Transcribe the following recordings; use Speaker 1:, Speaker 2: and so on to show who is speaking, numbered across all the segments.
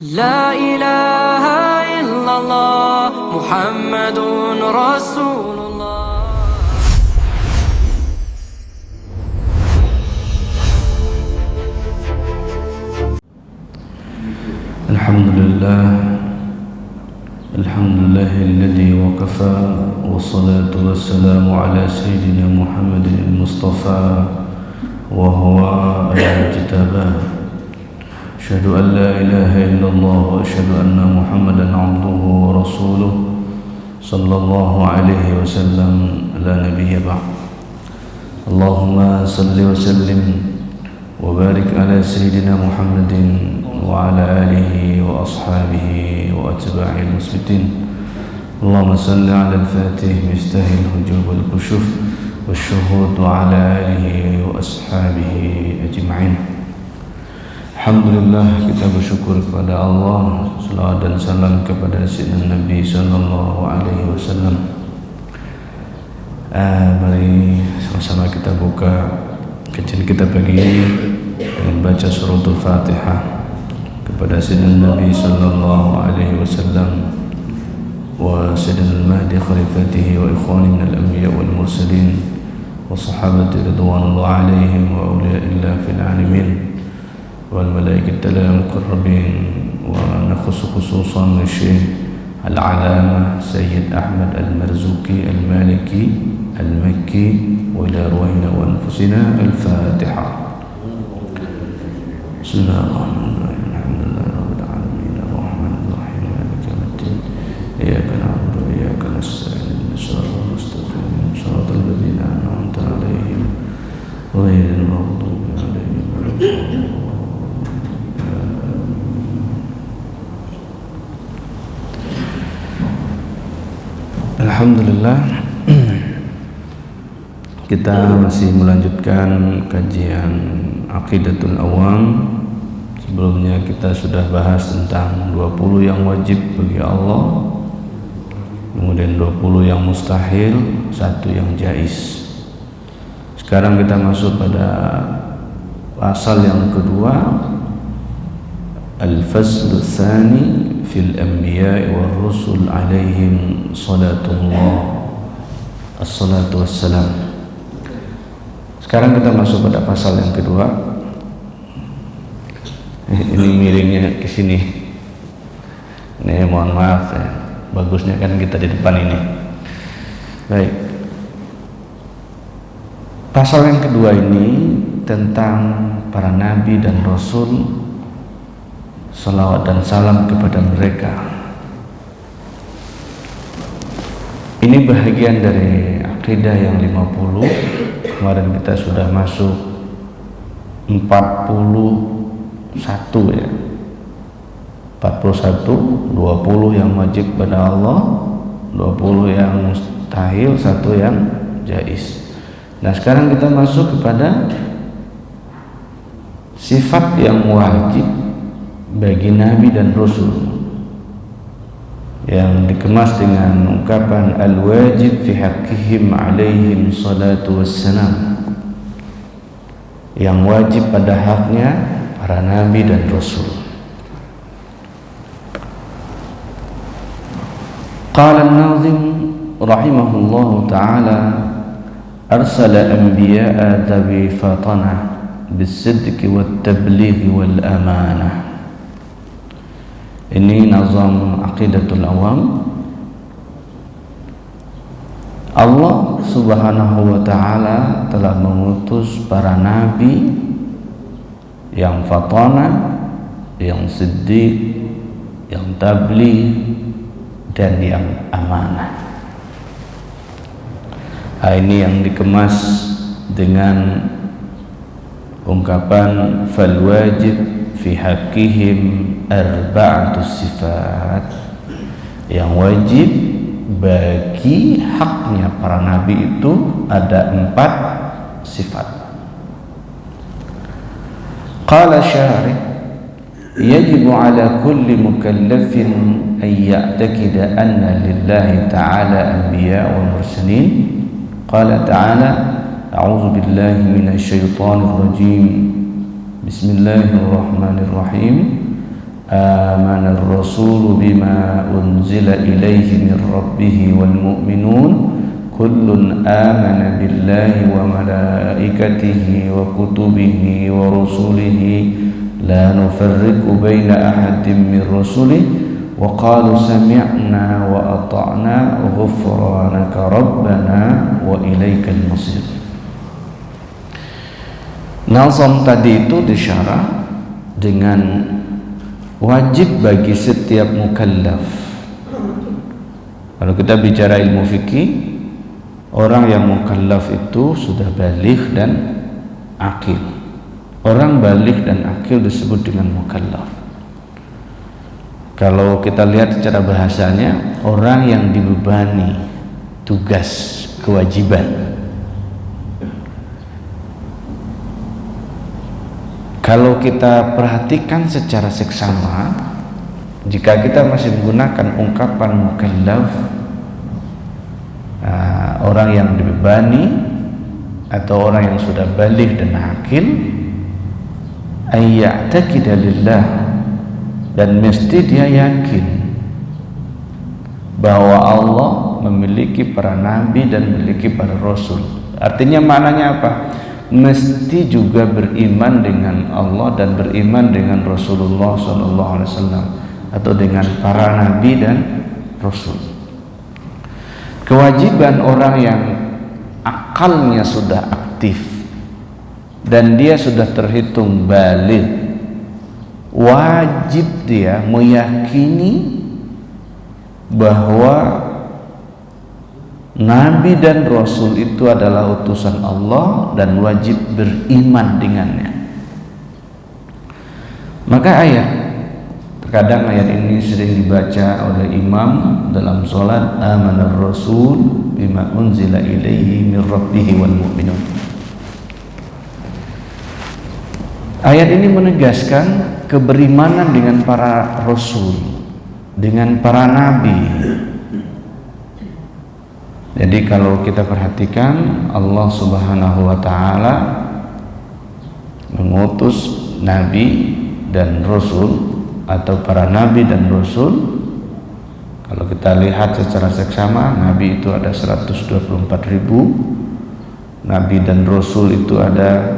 Speaker 1: لا إله إلا الله محمد رسول الله.
Speaker 2: الحمد لله الذي وكفى والصلاة والسلام على سيدنا محمد المصطفى وهو المجتبى. أشهد أن لا إله إلا الله وأشهد أن محمدا عبده ورسوله صلى الله عليه وسلم لا نبي بعد. اللهم صل وسلم وبارك على سيدنا محمد وعلى آله وأصحابه وأتباعه المثبتين. اللهم صل على الفاتح مفتاح الحجوب والكشوف والشهود وعلى آله وأصحابه أجمعين. Alhamdulillah, kita bersyukur kepada Allah, salawat dan salam kepada Sayyidina Nabi sallallahu alaihi wasallam. Mari sama-sama kita buka kajian kita pagi ini dengan baca suratul Fatihah kepada Sayyidina Nabi sallallahu alaihi wasallam wa Sayyidina al-Mahdi khalifatihi wa ikhwani minal anbiya wal mursalin wa sahabati ridwanullah alaihim wa awliyaillah fil alamin والملائكة المقربين ونخص خصوصا الشيخ العلامة سيد أحمد المرزوقي المالكي المكي وإلى روحنا وأنفسنا الفاتحة. بسم الله الرحمن الرحيم الحمد لله رب العالمين الرحمن الرحيم مالك يوم الدين إياك نعبد وإياك نستعين صراط المستقيم صراط الذين أنعمت عليهم غير المغضوب عليهم ولا الضالين. Alhamdulillah, kita masih melanjutkan kajian Aqidatul Awam. Sebelumnya kita sudah bahas tentang 20 yang wajib bagi Allah, kemudian 20 yang mustahil, 1 yang jaiz. Sekarang kita masuk pada pasal yang kedua, Al-Faslu Tsani fil anbiya'i war rusul alaihim salatullah assalatu wassalam. Sekarang kita masuk pada pasal yang kedua. Ini miringnya ke sini. Ini mohon maaf ya. Bagusnya kan kita di depan ini. Baik. Pasal yang kedua ini tentang para nabi dan rasul, salawat dan salam kepada mereka. Ini bahagian dari akidah yang 50. Kemarin kita sudah masuk 41 ya. 41, 20 yang wajib pada Allah, 20 yang mustahil, 1 yang jaiz. Nah, sekarang kita masuk kepada sifat yang wajib bagi nabi dan rasul yang dikemas dengan ungkapan al-wajib fi haqqihim alaihim salatu wassalam, yang wajib pada haknya para nabi dan rasul. Qala an-nazim rahimahullahu ta'ala arsala anbiya'a dhawi fatana bis-sidqi wat-tablighi wal-amanah. Ini nazam Aqidatul Awam. Allah subhanahu wa ta'ala telah mengutus para nabi yang fatana, yang siddiq, yang tabligh, dan yang amanah. Ini yang dikemas dengan ungkapan fal wajib fi haqqihim arba'atu sifat, yang wajib bagi haknya para nabi itu ada 4 sifat. Qala syarih yajibu ala kulli mukallafin an ya'taqida anna lillahi ta'ala anbiya wa mursalin. Qala ta'ala a'udzu billahi minasy syaithanir rajim. Bismillahirrahmanirrahim. Amanar rasulu bima unzila ilaihi min rabbih wal mu'minun kullun amana billahi wa malaikatihi wa kutubihi wa rusulihi la nufarriqu baina ahadin min rusulihi wa qalu sami'na wa ata'na ghufranaka rabbana wa ilaikal masir. Nazam tadi itu disyarah dengan wajib bagi setiap mukallaf. Kalau kita bicara ilmu fikih, orang yang mukallaf itu sudah baligh dan akil. Orang baligh dan akil disebut dengan mukallaf. Kalau kita lihat secara bahasanya, orang yang dibebani tugas, kewajiban. Kalau kita perhatikan secara seksama, jika kita masih menggunakan ungkapan mukallaf, orang yang dibebani atau orang yang sudah baligh dan akil, ayya'taqida lillah, dan mesti dia yakin bahwa Allah memiliki para nabi dan memiliki para rasul. Artinya maknanya apa? Mesti juga beriman dengan Allah dan beriman dengan Rasulullah SAW atau dengan para nabi dan rasul. Kewajiban orang yang akalnya sudah aktif dan dia sudah terhitung baligh, wajib dia meyakini bahwa Nabi dan Rasul itu adalah utusan Allah dan wajib beriman dengannya. Maka terkadang ayat ini sering dibaca oleh imam dalam sholat, amanar rasul bima unzila ilaihi min rabbih wal mu'minun. Ayat ini menegaskan keberimanan dengan para rasul, dengan para nabi. Jadi kalau kita perhatikan, Allah Subhanahu wa ta'ala mengutus nabi dan rasul atau para nabi dan rasul. Kalau kita lihat secara seksama, nabi itu ada 124.000, nabi dan rasul itu ada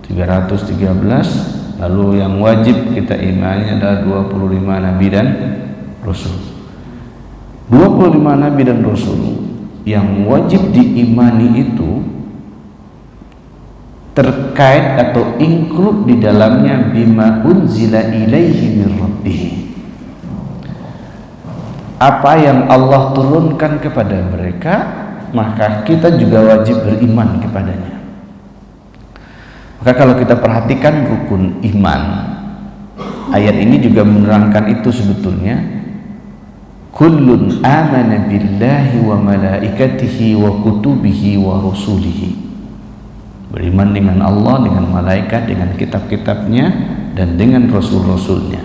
Speaker 2: 313, lalu yang wajib kita imani adalah 25 nabi dan rasul. 25 nabi dan rasul yang wajib diimani itu terkait atau include di dalamnya bima unzila ilaihi min rabbih, apa yang Allah turunkan kepada mereka, maka kita juga wajib beriman kepadanya. Maka kalau kita perhatikan rukun iman, ayat ini juga menerangkan itu sebetulnya. Kullun amana billahi wa malaikatihi wa kutubihi wa rusulihi. Beriman dengan Allah, dengan malaikat, dengan kitab-kitabnya, dan dengan rasul-rasulnya.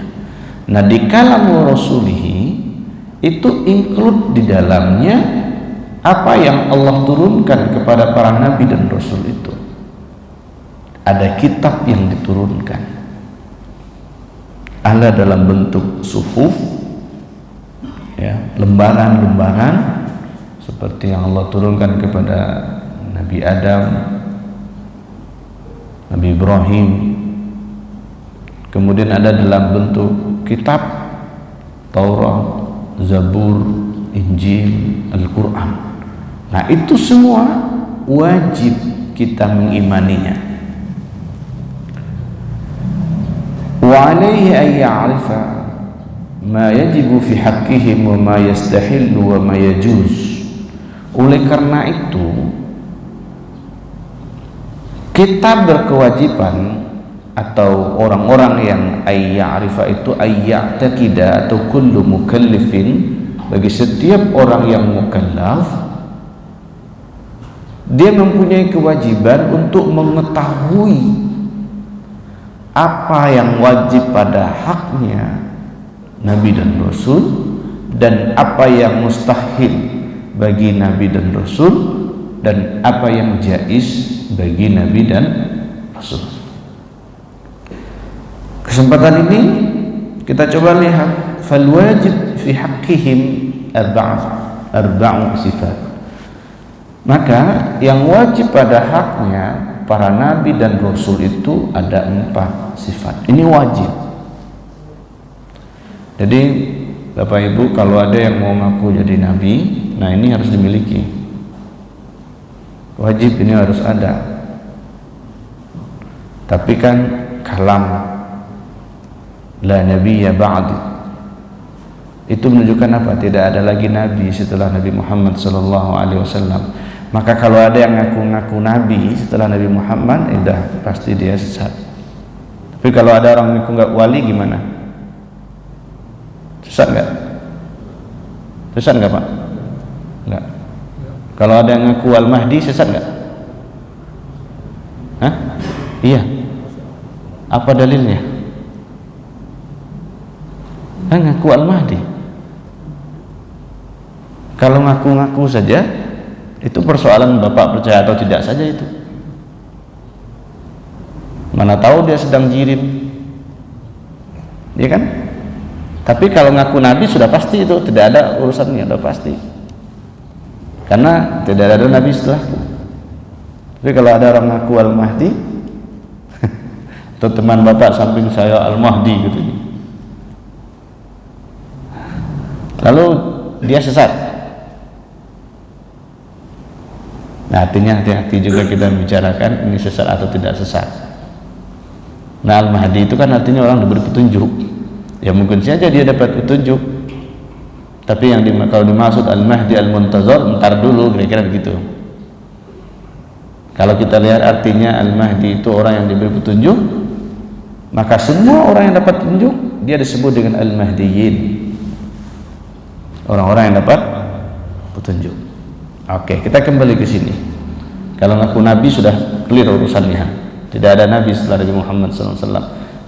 Speaker 2: Nah, di kalam rasulihi itu include di dalamnya apa yang Allah turunkan kepada para nabi dan rasul itu. Ada kitab yang diturunkan, ada dalam bentuk suhuf, ya, lembaran-lembaran seperti yang Allah turunkan kepada Nabi Adam, Nabi Ibrahim. Kemudian ada dalam bentuk kitab Taurat, Zabur, Injil, Al-Quran. Nah, itu semua wajib kita mengimaninya. Wa alaihi an ya'rifa ma yajibu fi haqqihim wa ma yastahillu wa ma yajuz. Oleh karena itu kita berkewajiban, atau orang-orang yang ayya'rifa itu ayya'taqida, atau kullu mukallifin, bagi setiap orang yang mukallaf, dia mempunyai kewajiban untuk mengetahui apa yang wajib pada haknya Nabi dan Rasul, dan apa yang mustahil bagi Nabi dan Rasul, dan apa yang jaiz bagi Nabi dan Rasul. Kesempatan ini kita coba lihat, fal wajib fi haqqihim arba'u sifat. Maka yang wajib pada haknya para nabi dan rasul itu ada 4 sifat. Ini wajib. Jadi Bapak Ibu, kalau ada yang mau ngaku jadi nabi, nah ini harus dimiliki. Wajib, ini harus ada. Tapi kan kalam la nabiyya ba'd, itu menunjukkan apa? Tidak ada lagi nabi setelah Nabi Muhammad SAW. Maka kalau ada yang ngaku-ngaku nabi setelah Nabi Muhammad, udah pasti dia sesat. Tapi kalau ada orang ngaku nggak wali, gimana? Sesat nggak? Sesat nggak Pak? Nggak. Kalau ada yang ngaku Al-Mahdi, sesat nggak? Hah? Iya. Apa dalilnya? Ngaku Al-Mahdi. Kalau ngaku-ngaku saja, itu persoalan Bapak percaya atau tidak saja itu. Mana tahu dia sedang jirim, ya kan? Tapi kalau ngaku nabi sudah pasti, itu tidak ada urusannya, sudah pasti. Karena tidak ada nabi setelahku. Tapi kalau ada orang ngaku Al-Mahdi, atau teman Bapak samping saya Al-Mahdi gitu, lalu dia sesat. Nah, artinya hati-hati juga kita bicarakan ini sesat atau tidak sesat. Nah, Al-Mahdi itu kan artinya orang diberi petunjuk. Ya mungkin saja dia dapat petunjuk. Tapi yang kalau dimaksud Al-Mahdi Al-Muntazar, entar dulu, kira-kira begitu. Kalau kita lihat artinya Al-Mahdi itu orang yang diberi petunjuk, maka semua orang yang dapat petunjuk dia disebut dengan Al-Mahdiyin, orang-orang yang dapat petunjuk. Oke, kita kembali ke sini. Kalau ngaku nabi sudah clear urusannya. Tidak ada nabi setelah Nabi Muhammad SAW.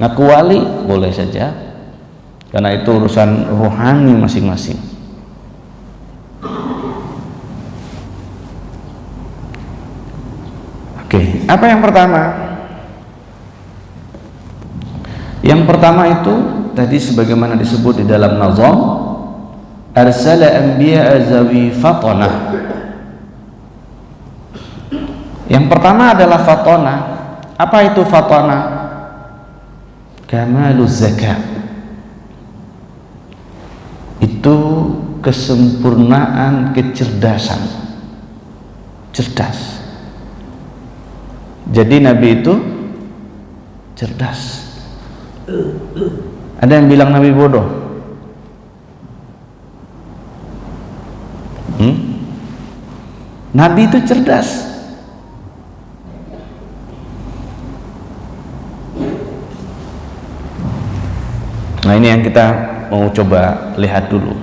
Speaker 2: Ngaku wali boleh saja, karena itu urusan rohani masing-masing. Oke, apa yang pertama? Yang pertama itu tadi sebagaimana disebut di dalam nazam, arsala anbiya zawi fatanah. Yang pertama adalah fatanah. Apa itu fatanah? Kamaluz zakat. Itu kesempurnaan kecerdasan, cerdas. Jadi Nabi itu cerdas. Ada yang bilang Nabi bodoh? Nabi itu cerdas. Nah, ini yang kita mau coba lihat dulu.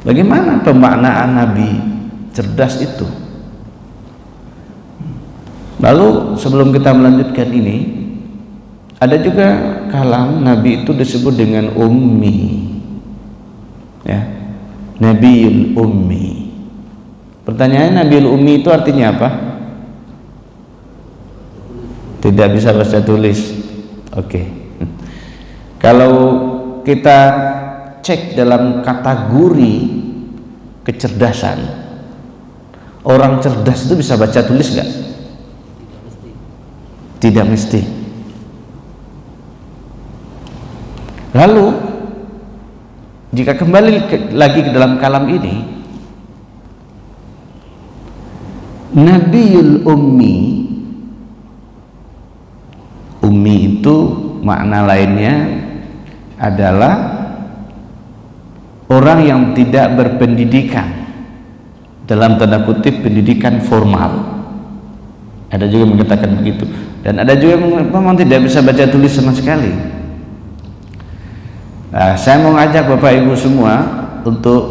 Speaker 2: Bagaimana pemaknaan Nabi cerdas itu? Lalu sebelum kita melanjutkan ini, ada juga kalam Nabi itu disebut dengan ummi, ya, Nabiul Ummi. Pertanyaannya, Nabiul Ummi itu artinya apa? Tidak bisa baca tulis. Oke. Kalau kita cek dalam kategori kecerdasan, orang cerdas itu bisa baca tulis nggak? Tidak mesti. Lalu jika kembali lagi ke dalam kalam ini, Nabiul Ummi, ummi itu makna lainnya adalah orang yang tidak berpendidikan, dalam tanda kutip pendidikan formal. Ada juga yang mengatakan begitu, dan ada juga yang memang tidak bisa baca tulis sama sekali. Nah, saya mau ngajak Bapak Ibu semua untuk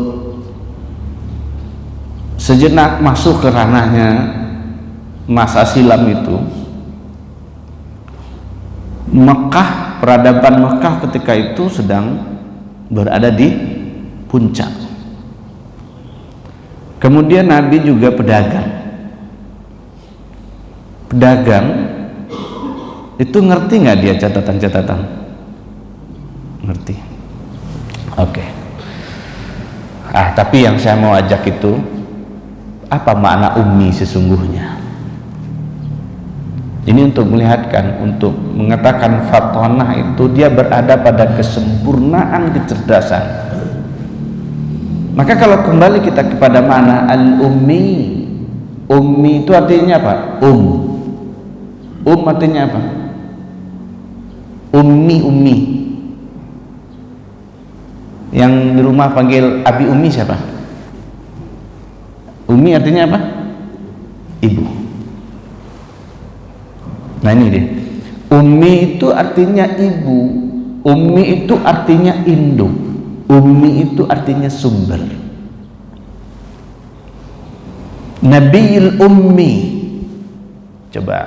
Speaker 2: sejenak masuk ke ranahnya masa silam itu. Mekah, peradaban Mekah ketika itu sedang berada di puncak. Kemudian Nabi juga pedagang. Pedagang itu ngerti nggak dia catatan-catatan? Ngerti.
Speaker 3: Oke. Tapi yang saya mau ajak itu, apa makna ummi sesungguhnya? Ini untuk melihatkan, untuk mengatakan fatonah itu dia berada pada kesempurnaan kecerdasan. Maka kalau kembali kita kepada mana al-ummi, ummi itu artinya apa? Artinya apa? Ummi. Yang di rumah panggil abi ummi siapa? Ummi artinya apa? Ibu. Nah ini dia. Ummi itu artinya ibu. Ummi itu artinya induk. Ummi itu artinya sumber. Nabiyul ummi. Coba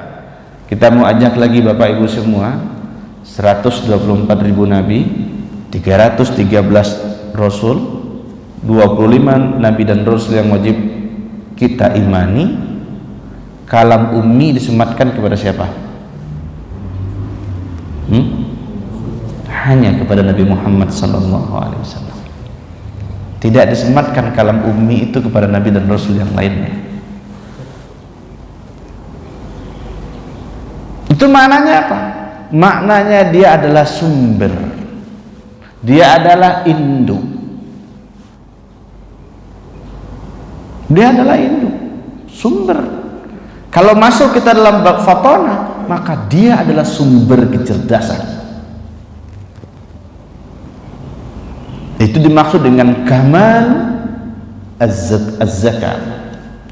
Speaker 3: kita mau ajak lagi Bapak Ibu semua, 124.000 nabi, 313 rasul, 25 nabi dan rasul yang wajib kita imani. Kalam ummi disematkan kepada siapa? Hanya kepada Nabi Muhammad SAW. Tidak disematkan kalam ummi itu kepada nabi dan rasul yang lainnya. Itu maknanya apa? Maknanya dia adalah sumber. Dia adalah induk. Dia adalah induk, sumber. Kalau masuk kita dalam bab fatonah, maka dia adalah sumber kecerdasan. Itu dimaksud dengan kamal az-zakat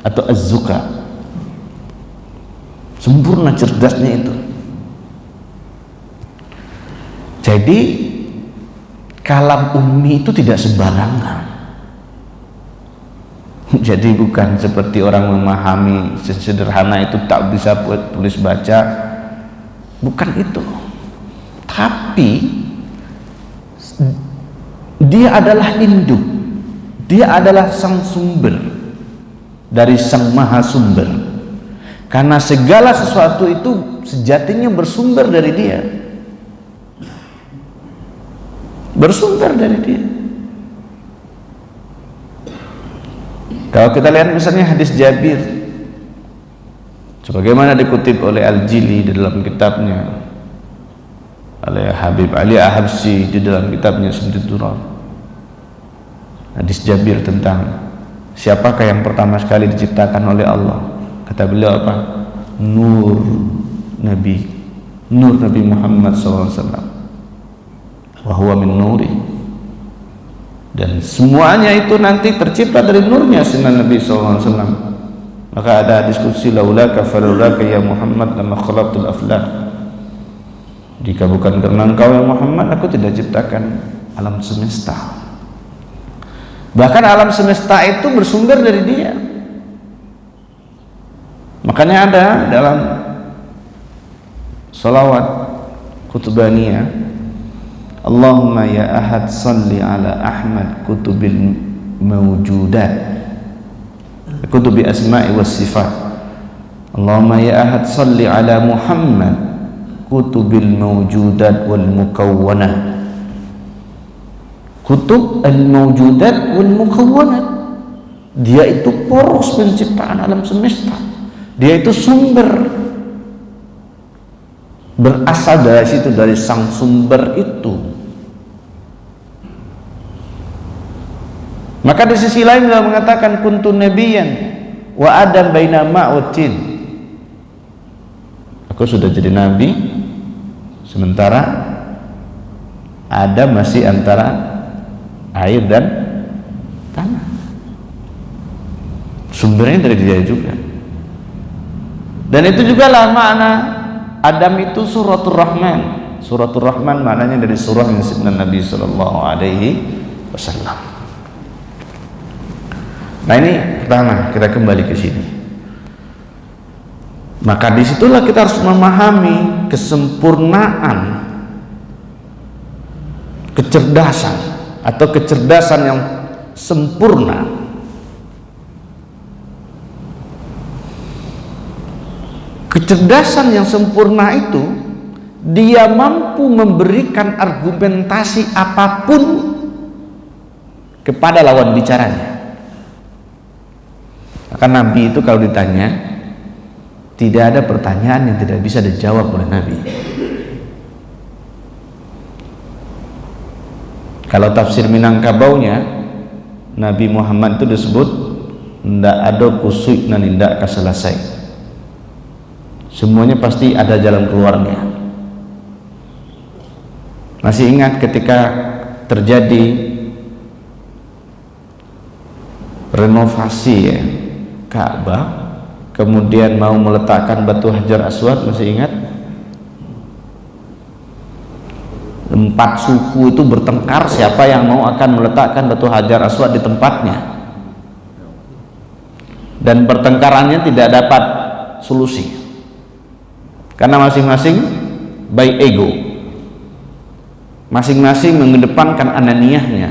Speaker 3: atau az-zuka. Sempurna cerdasnya itu. Jadi kalam ummi itu tidak sembarangan. Jadi bukan seperti orang memahami sederhana itu tak bisa tulis baca, bukan itu. Tapi dia adalah induk, dia adalah sang sumber dari sang maha sumber. Karena segala sesuatu itu sejatinya bersumber dari dia. Bersumber dari dia. Kalau kita lihat misalnya hadis Jabir, sebagaimana dikutip oleh Al-Jili di dalam kitabnya, oleh Habib Ali Ahabsi di dalam kitabnya Sumdud Durar, hadis Jabir tentang siapakah yang pertama sekali diciptakan oleh Allah. Kata beliau apa? Nur Nabi Muhammad SAW. Wahuwa min nuri, dan semuanya itu nanti tercipta dari nurnya Sayyidina Nabi SAW. Maka ada diskusi, laulaka falulaka ya Muhammad lama khalaqtul aflaq, jika bukan karena engkau ya Muhammad aku tidak ciptakan alam semesta. Bahkan alam semesta itu bersumber dari dia. Makanya ada dalam salawat Kutubaniyah, Allahumma ya ahad salli ala Ahmad kutubil mawjudat, kutubi asma'i was sifat. Allahumma ya ahad salli ala Muhammad kutubil mawjudat wal mukawwanat. Kutub al mawjudat wal mukawwanat, dia itu poros penciptaan alam semesta. Dia itu sumber, berasal dari situ, dari sang sumber itu. Maka di sisi lain beliau mengatakan kuntu nabiyyan wa adam baina ma'utin. Aku sudah jadi nabi sementara Adam masih antara air dan tanah. Sumbernya dari dia juga. Dan itu juga lah makna Adam itu suratul Rahman. Suratul Rahman maknanya dari surah yang disebutkan Nabi sallallahu alaihi wasallam. Nah ini pertama, kita kembali ke sini. Maka disitulah kita harus memahami kesempurnaan kecerdasan atau kecerdasan yang sempurna. Kecerdasan yang sempurna itu dia mampu memberikan argumentasi apapun kepada lawan bicaranya. Maka Nabi itu kalau ditanya, tidak ada pertanyaan yang tidak bisa dijawab oleh Nabi. Kalau tafsir Minangkabaunya, Nabi Muhammad itu disebut ndak ada kusuk dan ndak selesai. Semuanya pasti ada jalan keluarnya. Masih ingat ketika terjadi renovasi ya, Ka'bah, kemudian mau meletakkan batu Hajar Aswad, masih ingat? 4 suku itu bertengkar siapa yang mau akan meletakkan batu Hajar Aswad di tempatnya, dan pertengkarannya tidak dapat solusi karena masing-masing by ego, masing-masing mengedepankan ananiyahnya,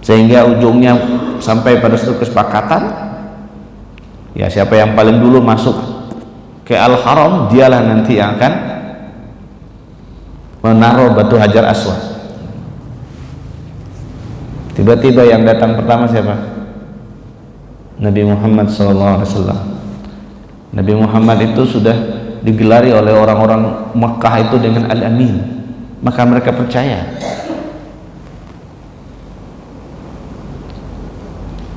Speaker 3: sehingga ujungnya sampai pada suatu kesepakatan, ya siapa yang paling dulu masuk ke Al-Haram, dialah nanti yang akan menaruh batu Hajar Aswad. Tiba-tiba yang datang pertama siapa? Nabi Muhammad SAW. Nabi Muhammad itu sudah digelari oleh orang-orang Makkah itu dengan Al-Amin, maka mereka percaya.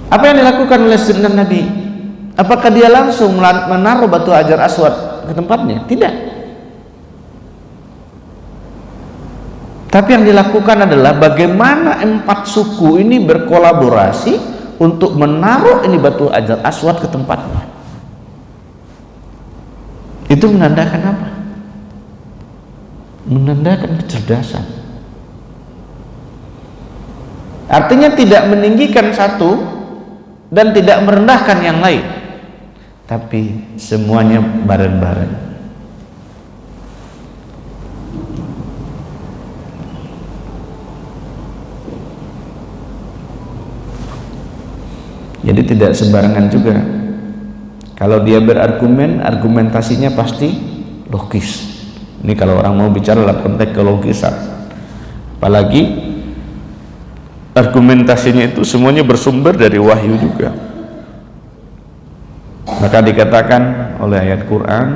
Speaker 3: Apa yang dilakukan oleh Sayyidina Nabi? Apakah dia langsung menaruh batu Hajar Aswad ke tempatnya? Tidak. Tapi yang dilakukan adalah bagaimana 4 suku ini berkolaborasi untuk menaruh ini batu Hajar Aswad ke tempatnya. Itu menandakan apa? Menandakan kecerdasan. Artinya tidak meninggikan satu dan tidak merendahkan yang lain, tapi semuanya bareng-bareng. Jadi tidak sembarangan juga. Kalau dia berargumen, argumentasinya pasti logis. Ini kalau orang mau bicara dalam konteks kelogisan, apalagi argumentasinya itu semuanya bersumber dari wahyu juga. Maka dikatakan oleh ayat Quran,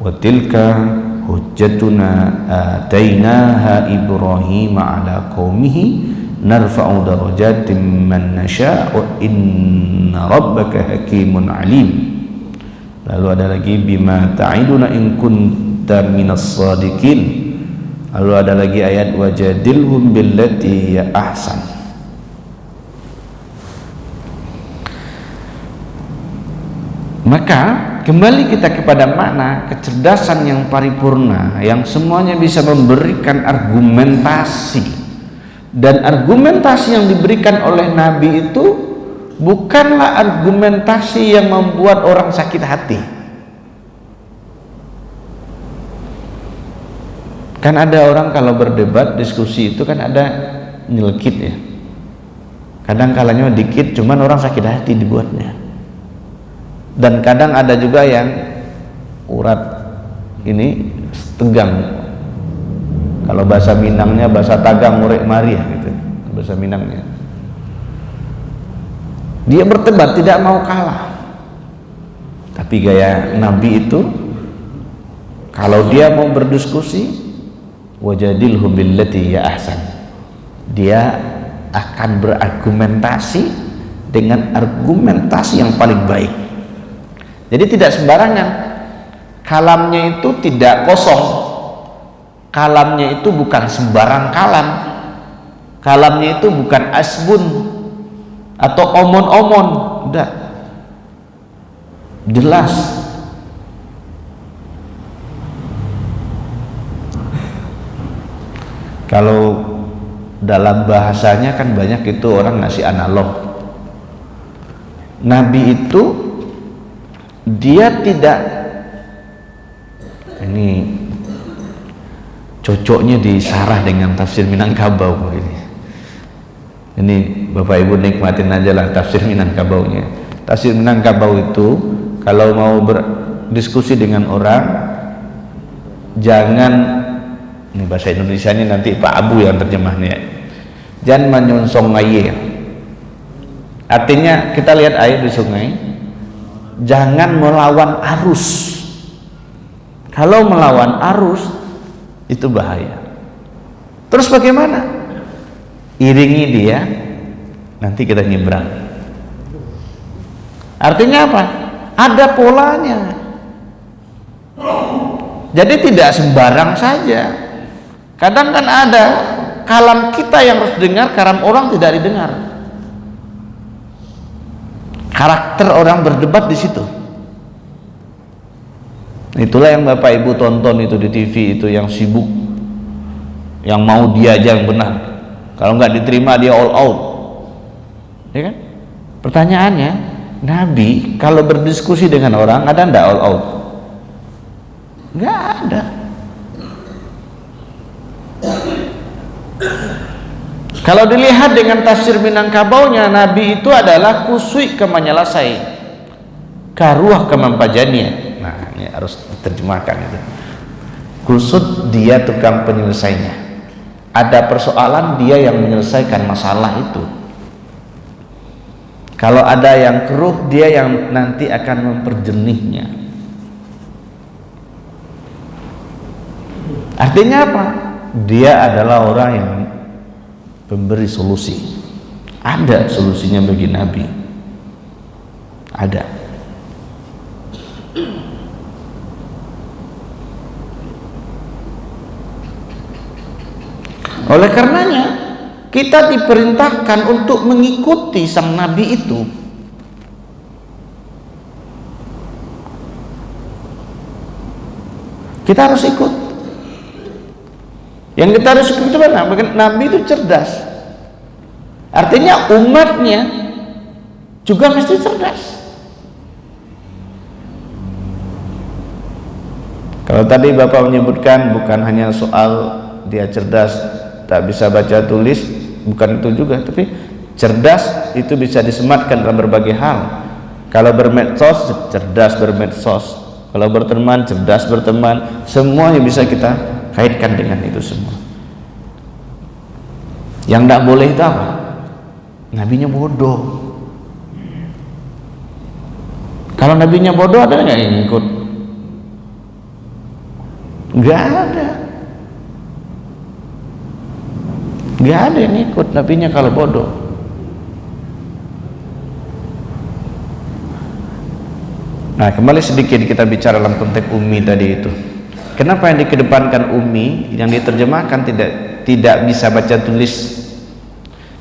Speaker 3: wa tilka hujjatuna atainaha Ibrahim ala qaumihi narfa'u darajatin man nasha' wa inna rabbaka hakimun alim. Lalu ada lagi bima ta'iduna in kunta minas sadiqin. Lalu ada lagi ayat wajadilhum billati ya ahsan. Maka kembali kita kepada makna kecerdasan yang paripurna, yang semuanya bisa memberikan argumentasi. Dan argumentasi yang diberikan oleh Nabi itu bukanlah argumentasi yang membuat orang sakit hati. Kan ada orang kalau berdebat, diskusi itu kan ada nyelekit ya. Kadang kalanya dikit, cuman orang sakit hati dibuatnya. Dan kadang ada juga yang urat ini tegang. Kalau bahasa Minangnya, bahasa Tagang ngurek mariah gitu, bahasa Minangnya. Dia berdebat tidak mau kalah. Tapi gaya Nabi itu, kalau dia mau berdiskusi, wajadilhum billati ya ahsan, dia akan berargumentasi dengan argumentasi yang paling baik. Jadi tidak sembarangan. Kalamnya itu tidak kosong. Kalamnya itu bukan sembarang kalam. Kalamnya itu bukan asbun atau omon-omon. Udah jelas. Kalau dalam bahasanya kan banyak itu orang ngasih analog. Nabi itu dia tidak, ini cocoknya disarah dengan tafsir Minangkabau ini. Ini Bapak Ibu nikmatin aja lah tafsir Minangkabaunya. Tafsir Minangkabau itu kalau mau berdiskusi dengan orang, jangan, ini bahasa Indonesia ini nanti Pak Abu yang terjemahnya, jangan menyonsong air. Artinya kita lihat air di sungai, jangan melawan arus. Kalau melawan arus itu bahaya. Terus bagaimana? Iringi dia, nanti kita nyebrang. Artinya apa? Ada polanya. Jadi tidak sembarang saja. Kadang kan ada kalam kita yang harus dengar, kalam orang tidak didengar. Karakter orang berdebat di situ. Itulah yang Bapak Ibu tonton itu di TV itu, yang sibuk, yang mau dia aja yang benar. Kalau nggak diterima dia all out, ya kan? Pertanyaannya, Nabi kalau berdiskusi dengan orang ada ndak all out? Nggak ada. Kalau dilihat dengan tafsir Minangkabaunya, Nabi itu adalah kusui kemenyelesai, karuah kemampajania. Nah, ini harus diterjemahkan itu. Kusut dia tukang penyelesainya. Ada persoalan dia yang menyelesaikan masalah itu. Kalau ada yang keruh dia yang nanti akan memperjernihnya. Artinya apa? Dia adalah orang yang pemberi solusi. Ada solusinya bagi Nabi. Ada. Oleh karenanya kita diperintahkan untuk mengikuti sang Nabi itu. Kita harus ikut. Yang kita harus ikut itu mana? Nabi itu cerdas. Artinya umatnya juga mesti cerdas. Kalau tadi Bapak menyebutkan bukan hanya soal dia cerdas, tak bisa baca tulis, bukan itu juga, tapi cerdas itu bisa disematkan dalam berbagai hal. Kalau bermedsos, cerdas bermedsos. Kalau berteman, cerdas berteman. Semua yang bisa kita kaitkan dengan itu semua. Yang tidak boleh itu apa? Nabinya bodoh. Kalau nabinya bodoh ada nggak yang ikut? Nggak ada. Nggak ada yang ikut nabinya kalau bodoh. Nah, kembali sedikit kita bicara dalam konteks ummi tadi itu. Kenapa yang dikedepankan ummi, yang diterjemahkan tidak bisa baca tulis?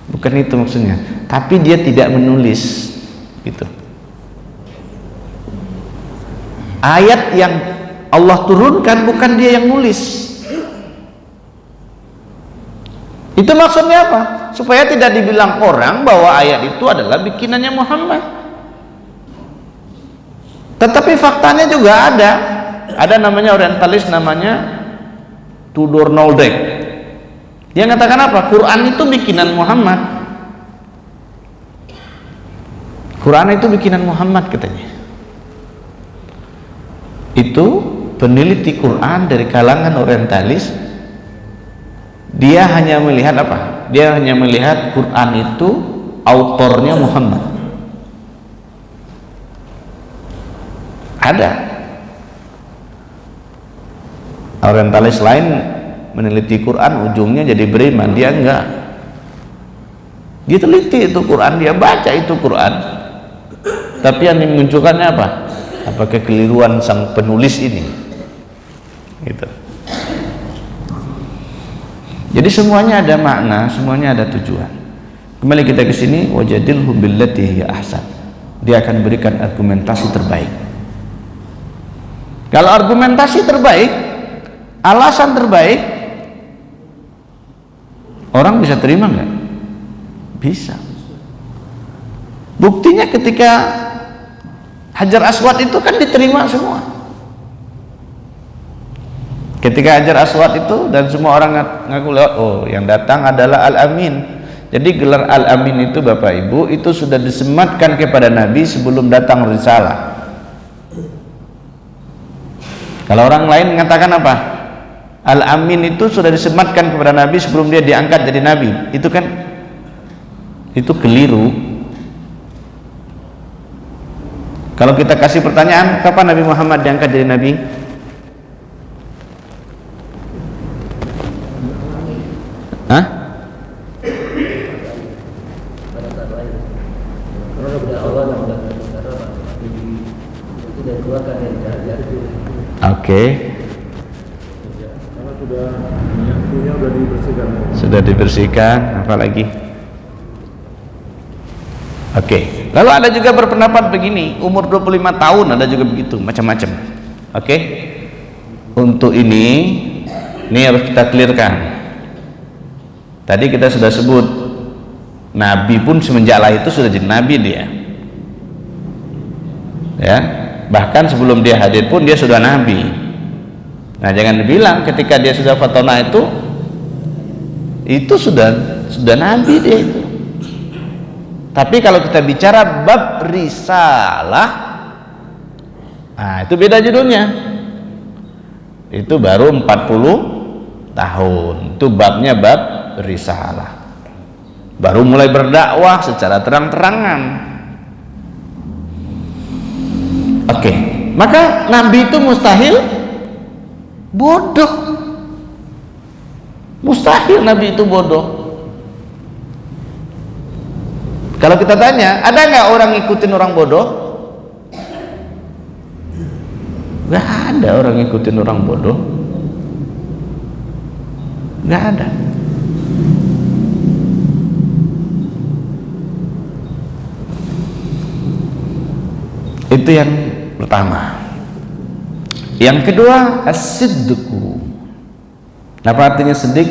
Speaker 3: Bukan itu maksudnya, tapi dia tidak menulis gitu. Ayat yang Allah turunkan bukan dia yang nulis. Itu maksudnya apa? Supaya tidak dibilang orang bahwa ayat itu adalah bikinannya Muhammad. Tetapi faktanya juga ada namanya orientalis, namanya Tudor Noldek. Dia mengatakan apa? Quran itu bikinan Muhammad. Quran itu bikinan Muhammad katanya. Itu peneliti Quran dari kalangan orientalis. Dia hanya melihat apa? Dia hanya melihat Quran itu autornya Muhammad. Ada orientalis lain meneliti Quran, ujungnya jadi beriman. Dia enggak. Dia teliti itu Quran, dia baca itu Quran, tapi yang dimunculkannya apa? Apa kekeliruan sang penulis ini gitu. Jadi semuanya ada makna, semuanya ada tujuan. Kembali kita ke sini, wajadilhum billati hiya ahsan. Dia akan berikan argumentasi terbaik. Kalau argumentasi terbaik, alasan terbaik, orang bisa terima nggak? Bisa. Buktinya ketika Hajar Aswad itu kan diterima semua. Ketika Hajar Aswad itu dan semua orang ngaku lewat, oh yang datang adalah Al-Amin. Jadi gelar Al-Amin itu Bapak Ibu itu sudah disematkan kepada Nabi sebelum datang risalah. Kalau orang lain mengatakan apa? Al-Amin itu sudah disematkan kepada Nabi sebelum dia diangkat jadi Nabi. Itu kan Itu keliru. Kalau kita kasih pertanyaan, kapan Nabi Muhammad diangkat jadi nabi? Hah? Oke. Sudah dibersihkan, apa lagi? Oke. Lalu ada juga berpendapat begini, umur 25 tahun ada juga begitu, macam-macam. Oke. Untuk ini harus kita clearkan. Tadi kita sudah sebut, Nabi pun semenjak lahir itu sudah jadi Nabi dia. Ya, bahkan sebelum dia hadir pun dia sudah Nabi. Nah, jangan dibilang ketika dia sudah fatona itu sudah Nabi dia itu. Tapi kalau kita bicara bab risalah, nah itu beda judulnya. Itu baru 40 tahun. Itu babnya bab risalah. Baru mulai berdakwah secara terang-terangan. Oke, maka Nabi itu mustahil bodoh. Mustahil Nabi itu bodoh. Kalau kita tanya, ada nggak orang ngikutin orang bodoh? Nggak ada orang ngikutin orang bodoh. Nggak ada. Itu yang pertama. Yang kedua, as-sidqu. Apa artinya siddiq?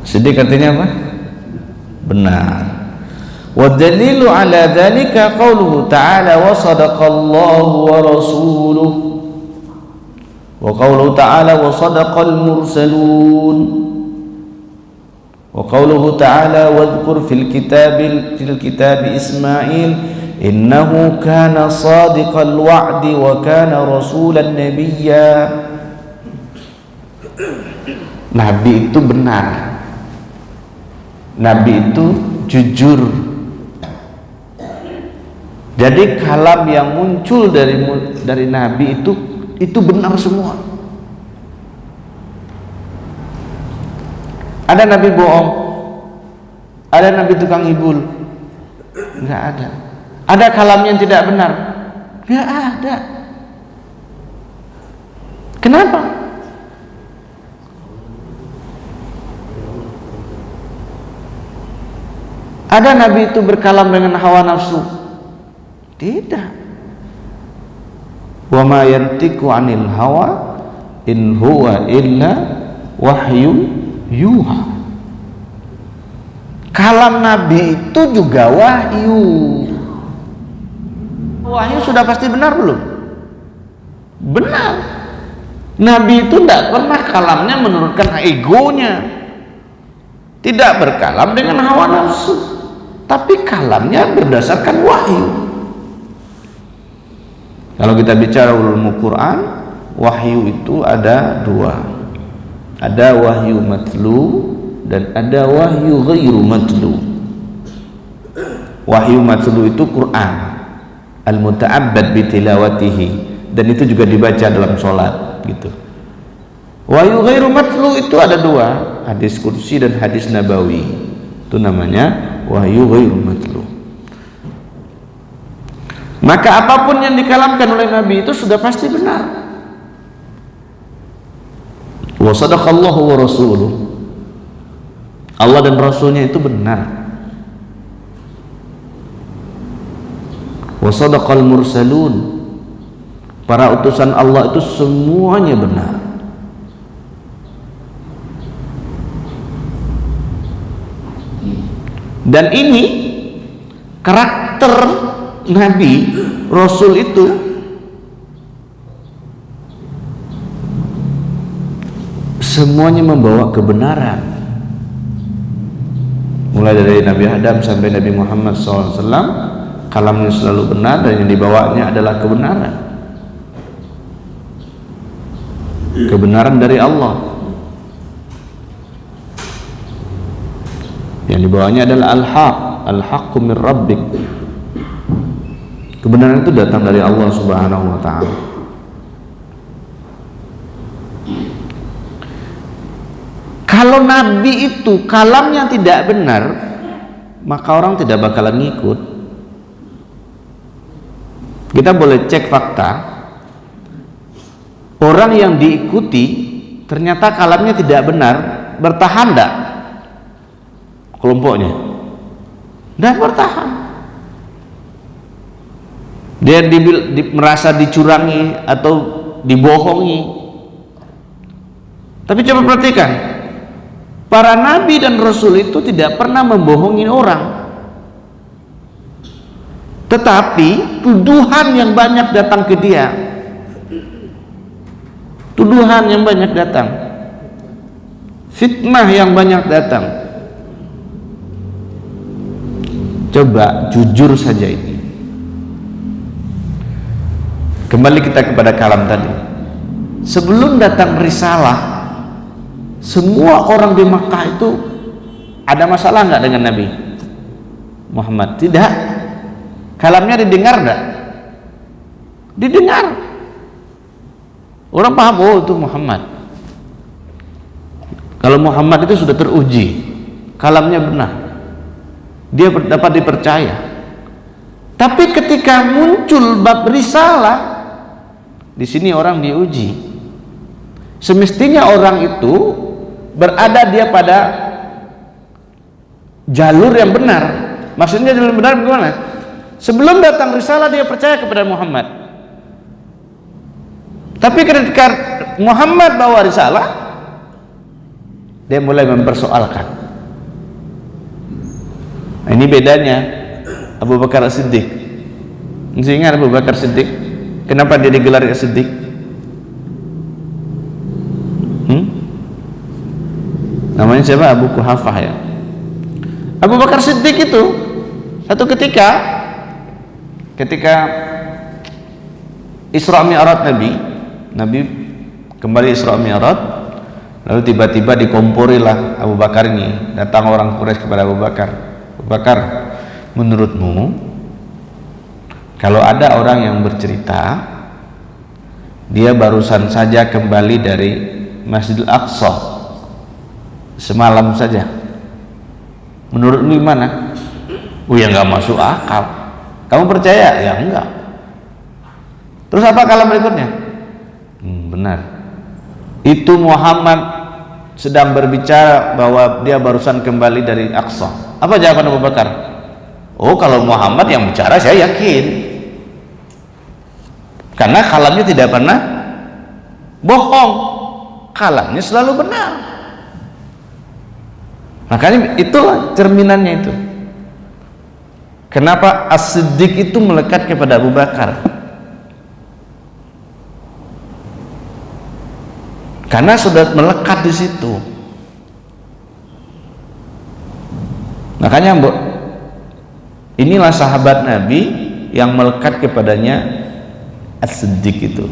Speaker 3: Siddiq artinya apa? Benar. Wa dalilu ala dzalika qauluhu ta'ala wa sadaqallahu wa rasuluhu. Wa qauluhu ta'ala wa sadaqal mursalun. Wa qauluhu ta'ala wadhkur fil kitab Ismail innahu kana sadiqal wa'di wa kana rasulan nabiyya. Nabi itu benar. Nabi itu jujur. Jadi kalam yang muncul dari Nabi itu benar semua. Ada Nabi bohong, ada Nabi tukang hibul, nggak ada. Ada kalam yang tidak benar, nggak ada. Kenapa? Ada Nabi itu berkalam dengan hawa nafsu? Tidak. Wa ma yantiqu 'anil hawa in huwa illa wahyu yuha. Kalam Nabi itu juga wahyu. Wahyu sudah pasti benar belum? Benar. Nabi itu tidak pernah kalamnya menurunkan egonya, tidak berkalam dengan hawa nafsu, tapi kalamnya berdasarkan wahyu. Kalau kita bicara ulumul Quran, wahyu itu ada dua. Ada wahyu matlu dan ada wahyu ghairu matlu. Wahyu matlu itu Quran al-muta'abbad bitilawatihi, dan itu juga dibaca dalam sholat gitu. Wahyu ghairu matlu itu ada dua, hadis kursi dan hadis nabawi. Itu namanya wahyu ghairu matlu. Maka apapun yang dikalamkan oleh Nabi itu sudah pasti benar. Wa sadaqallahu wa rasuluh. Allah dan Rasulnya itu benar. Wa sadaqal mursalun. Para utusan Allah itu semuanya benar. Dan ini karakter Nabi, Rasul itu semuanya membawa kebenaran. Mulai dari Nabi Adam sampai Nabi Muhammad SAW, kalamnya selalu benar dan yang dibawanya adalah kebenaran. Kebenaran dari Allah. Yang dibawanya adalah al-haq, al-haqqu min rabbik. Kebenaran itu datang dari Allah Subhanahu wa taala. Kalau nabi itu kalamnya tidak benar, maka orang tidak bakalan ngikut. Kita boleh cek fakta. Orang yang diikuti ternyata kalamnya tidak benar, bertahan enggak kelompoknya? Enggak bertahan. Dia merasa dicurangi atau dibohongi. Tapi coba perhatikan, para nabi dan rasul itu tidak pernah membohongi orang. Tetapi tuduhan yang banyak datang ke dia, tuduhan yang banyak datang, fitnah yang banyak datang. Coba jujur saja ini. Kembali kita kepada kalam tadi. Sebelum datang risalah, semua orang di Makkah itu ada masalah nggak dengan Nabi Muhammad? Tidak. Kalamnya didengar enggak? Didengar. Orang paham, oh itu Muhammad. Kalau Muhammad itu sudah teruji, kalamnya benar, dia dapat dipercaya. Tapi ketika muncul bab risalah, di sini orang diuji. Semestinya orang itu berada dia pada jalur yang benar. Maksudnya jalur benar bagaimana? Sebelum datang risalah dia percaya kepada Muhammad. Tapi ketika Muhammad bawa risalah, dia mulai mempersoalkan. Nah, ini bedanya Abu Bakar As-Siddiq. Masih ingat Abu Bakar Siddiq? Kenapa dia digelar As-Siddiq? Namanya siapa? Abu Kuhafah ya. Abu Bakar Siddiq itu satu ketika Isra Mi'raj Nabi kembali Isra Mi'raj, lalu tiba-tiba dikomporilah Abu Bakar ini. Datang orang Quraisy kepada Abu Bakar. Abu Bakar, menurutmu kalau ada orang yang bercerita dia barusan saja kembali dari Masjidil Aqsa semalam saja, menurutmu gimana? Oh ya, nggak masuk akal. Kamu percaya? Ya enggak. Terus apa kalam berikutnya? Benar. Itu Muhammad sedang berbicara bahwa dia barusan kembali dari Aqsa. Apa jawaban Abu Bakar? Oh, kalau Muhammad yang bicara saya yakin. Karena kalamnya tidak pernah bohong. Kalamnya selalu benar. Makanya itulah cerminannya itu. Kenapa As-Siddiq itu melekat kepada Abu Bakar? Karena sudah melekat di situ. Makanya inilah sahabat Nabi yang melekat kepadanya As-Siddiq itu.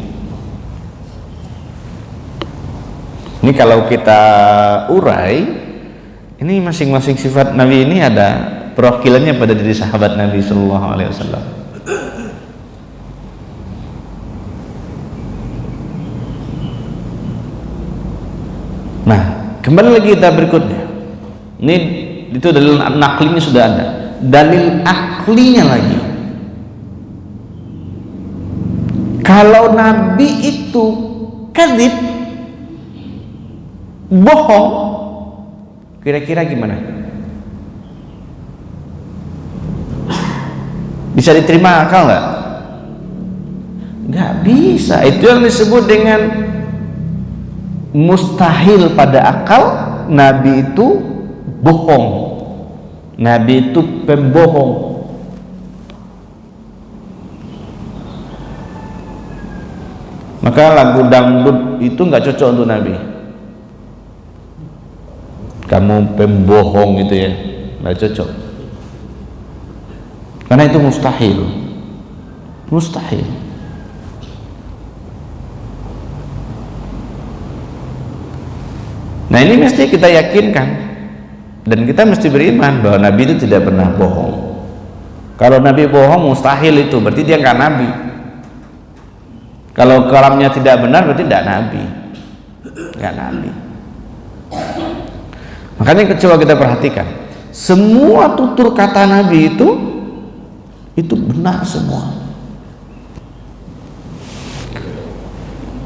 Speaker 3: Ini kalau kita urai, ini masing-masing sifat Nabi ini ada perwakilannya pada diri sahabat Nabi Sallallahu Alaihi Wasallam. Nah, kembali lagi kita berikutnya. Ini itu dalil naklinya sudah ada. Dalil aklinya lagi. Kalau Nabi itu kadzib, bohong, kira-kira gimana? Bisa diterima akal nggak? Nggak bisa. Itu yang disebut dengan mustahil pada akal. Nabi itu bohong. Nabi itu pembohong. Maka lagu dangdut itu nggak cocok untuk Nabi. Kamu pembohong gitu ya, nggak cocok. Karena itu mustahil. Mustahil. Nah, ini mesti kita yakinkan Dan kita mesti beriman bahwa Nabi itu tidak pernah bohong. Kalau Nabi bohong mustahil itu, berarti dia nggak Nabi. Kalau kalamnya tidak benar berarti tidak Nabi, nggak Nabi. Makanya coba kita perhatikan, semua tutur kata Nabi itu benar semua.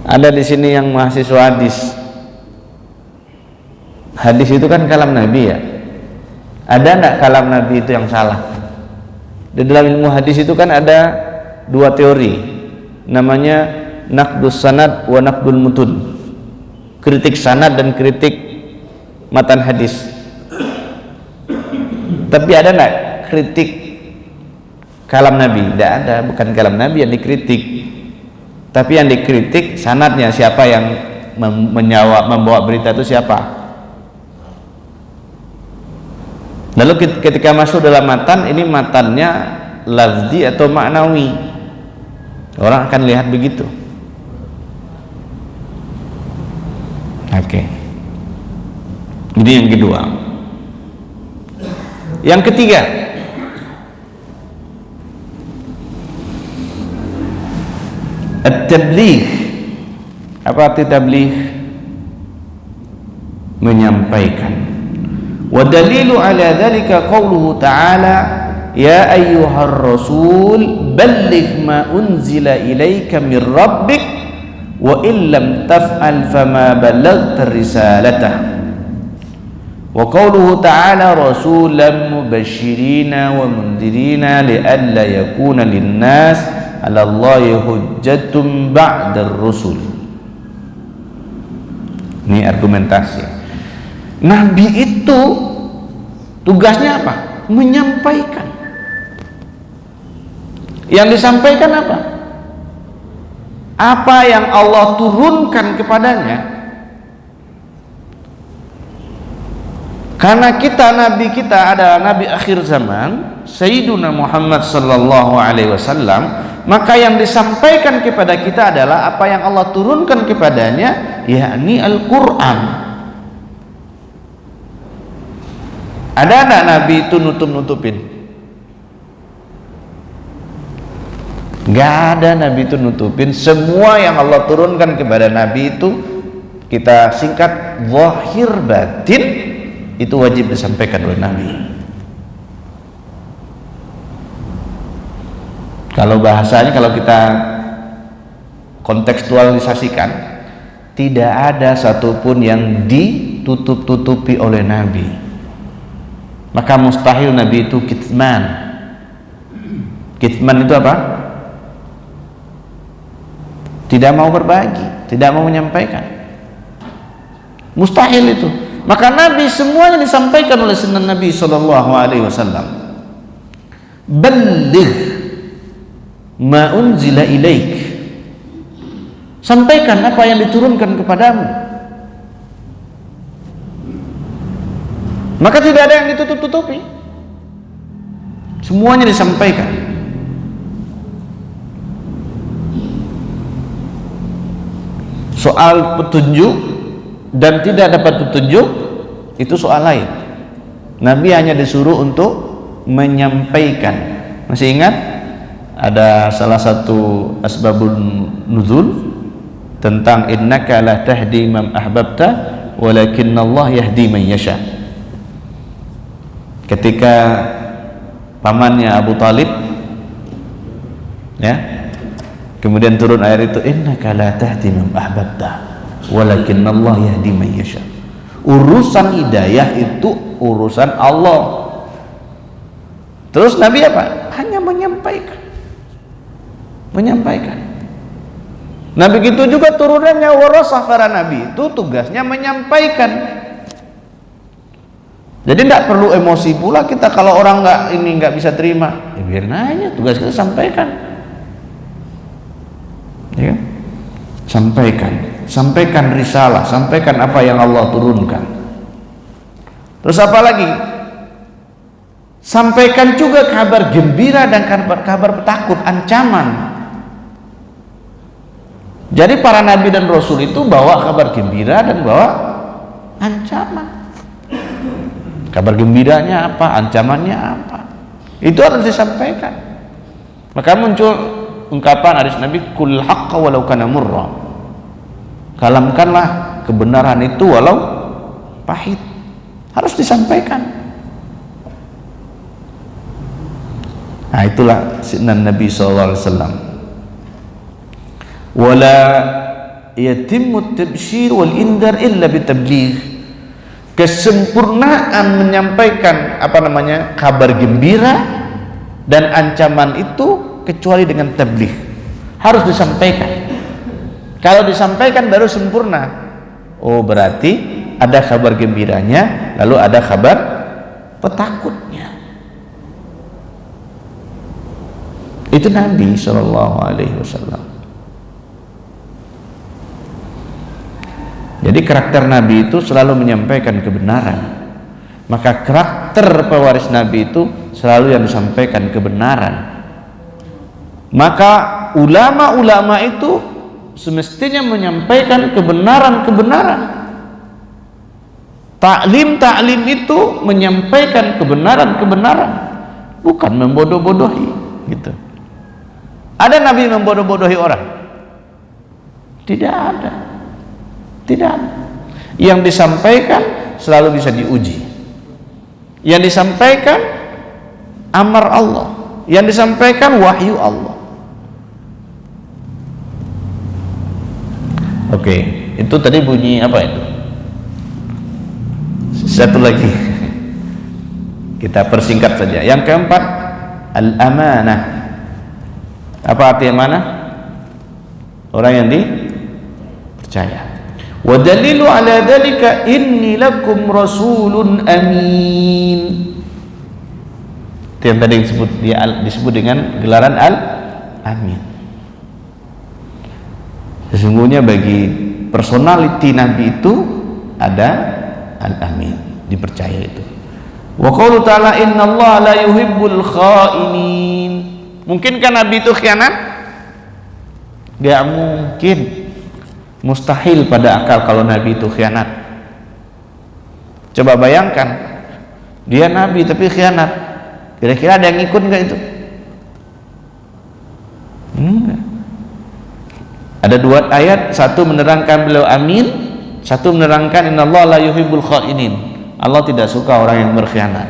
Speaker 3: Ada di sini yang mahasiswa hadis. Hadis itu kan kalam Nabi ya. Ada enggak kalam Nabi itu yang salah? Di dalam ilmu hadis itu kan ada dua teori. Namanya naqdus sanad wa naqdul mutun. Kritik sanad dan kritik matan hadis. Tapi ada enggak kritik kalam Nabi? Tidak ada, bukan kalam Nabi yang dikritik. Tapi yang dikritik sanadnya, siapa yang membawa berita itu siapa. Lalu ketika masuk dalam matan, ini matannya lafzi atau maknawi, orang akan lihat begitu. Oke. Ini yang kedua. Yang ketiga, at-tabligh. Apa arti tabligh? Menyampaikan. Wa dalilu ala dhalika qawluhu ta'ala ya ayyuhar rasul balligh ma unzila ilayka min rabbik wa illam taf'al fama ballaghta risalatah. Wa qawluhu ta'ala rasulan mubashshirina wa mundhirina li'alla yakuna lin-nas 'ala Allahi hujjatun ba'dar rusul. Ini argumentasi. Nabi itu tugasnya apa? Menyampaikan. Yang disampaikan apa? Apa yang Allah turunkan kepadanya. Karena Nabi kita adalah Nabi akhir zaman, Sayyiduna Muhammad sallallahu alaihi wasallam, maka yang disampaikan kepada kita adalah apa yang Allah turunkan kepadanya, yakni Al-Quran. Ada anak Nabi itu nutup-nutupin? Gak ada Nabi itu nutupin. Semua yang Allah turunkan kepada Nabi itu kita singkat zahir batin, itu wajib disampaikan oleh Nabi. Kalau bahasanya, kalau kita kontekstualisasikan, tidak ada satupun yang ditutup-tutupi oleh Nabi. Maka mustahil Nabi itu kitman. Kitman itu apa? Tidak mau berbagi, tidak mau menyampaikan. Mustahil itu. Maka Nabi semuanya disampaikan oleh sunnah Nabi sallallahu alaihi wasallam. Balligh ma unzila ilaik. Sampaikan apa yang diturunkan kepadamu. Maka tidak ada yang ditutup-tutupi, semuanya disampaikan. Soal petunjuk dan tidak dapat petunjuk itu soal lain. Nabi hanya disuruh untuk menyampaikan. Masih ingat ada salah satu asbabun nuzul tentang innaka la tahdi man ahbabta walakinnallaha yahdi man yasha. Ketika pamannya Abu Talib, ya, kemudian turun ayat itu, innaka la tahdi man ahbabta walakinnallaha yahdi man yasha. Urusan hidayah itu urusan Allah. Terus Nabi apa? Hanya menyampaikan. Nah begitu juga turunannya warasah para Nabi, itu tugasnya menyampaikan. Jadi tidak perlu emosi pula kita kalau orang nggak bisa terima, ya biarin aja, tugas kita sampaikan, ya, sampaikan risalah, sampaikan apa yang Allah turunkan. Terus apa lagi? Sampaikan juga kabar gembira dan kabar petakut, ancaman. Jadi para nabi dan rasul itu bawa kabar gembira dan bawa ancaman. Kabar gembiranya apa, ancamannya apa, itu harus disampaikan. Maka muncul ungkapan hadis Nabi, kul haqqa walau kana murra, kalamkanlah kebenaran itu walau pahit, harus disampaikan. Nah, itulah sunnah Nabi SAW. Wala yatimmu tabshir wal indar illa bitabligh. Kesempurnaan menyampaikan kabar gembira dan ancaman itu kecuali dengan tabligh, harus disampaikan. Kalau disampaikan baru sempurna. Oh, berarti ada kabar gembiranya, lalu ada kabar petakutnya. Itu Nabi SAW. Jadi karakter Nabi itu selalu menyampaikan kebenaran. Maka karakter pewaris Nabi itu selalu yang disampaikan kebenaran. Maka ulama-ulama itu semestinya menyampaikan kebenaran-kebenaran. Taklim itu menyampaikan kebenaran-kebenaran, bukan membodoh-bodohi gitu. Ada Nabi membodoh-bodohi orang? Tidak ada. Tidak ada. Yang disampaikan selalu bisa diuji. Yang disampaikan amar Allah, yang disampaikan wahyu Allah. Oke, itu tadi bunyi apa itu? Satu lagi. Kita persingkat saja. Yang keempat, al-amanah. Apa arti amanah? Orang yang dipercaya. Wa dalilu ala dzalika inni lakum rasulun amin. Itu yang tadi disebut dengan gelaran al-amin. Sesungguhnya bagi personality Nabi itu ada al-amin, dipercaya itu. Wa qaulu ta'ala innallaha la yuhibbul kha'inin. Mungkinkah Nabi itu khianat? Gak mungkin. Mustahil pada akal kalau Nabi itu khianat. Coba bayangkan, dia Nabi tapi khianat, kira-kira ada yang ikut nggak itu? Enggak. Ada dua ayat, satu menerangkan beliau amin, satu menerangkan innallaha la yuhibbul kha'inin. Allah tidak suka orang yang berkhianat.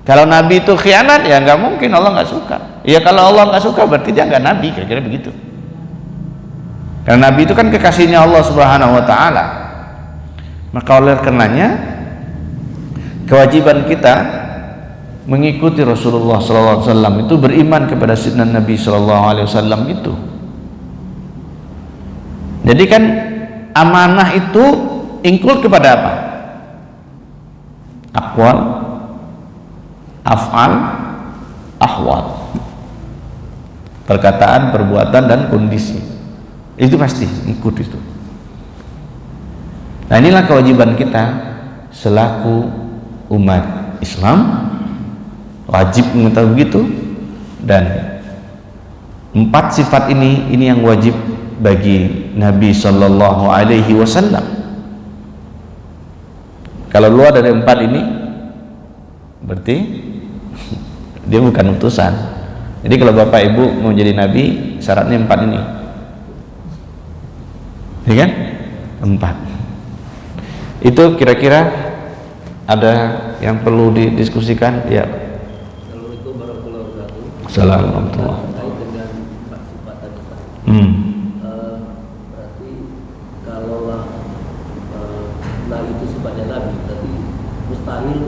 Speaker 3: Kalau Nabi itu khianat, ya nggak mungkin Allah nggak suka. Ya kalau Allah nggak suka berarti dia nggak Nabi, kira-kira begitu. Karena Nabi itu kan kekasihnya Allah Subhanahu wa Ta'ala. Maka oleh karenanya kewajiban kita mengikuti Rasulullah SAW itu beriman kepada sidna Nabi SAW itu. Jadi kan amanah itu include kepada apa? Aqwal, af'al, ahwal. Perkataan, perbuatan dan kondisi. Itu pasti ikut itu. Nah, inilah kewajiban kita selaku umat Islam, wajib mengetahui begitu. Dan 4 sifat ini yang wajib bagi Nabi Sallallahu Alaihi Wasallam. Kalau luar dari 4 ini berarti dia bukan utusan. Jadi kalau bapak ibu mau jadi nabi, syaratnya 4 ini. Ya kan? 4. Itu kira-kira ada yang perlu didiskusikan? Ya. Assalamualaikum.
Speaker 4: Terkait dengan sifat tadi, Pak. Berarti kalaulah Nabi itu sifatnya Nabi, berarti mustahil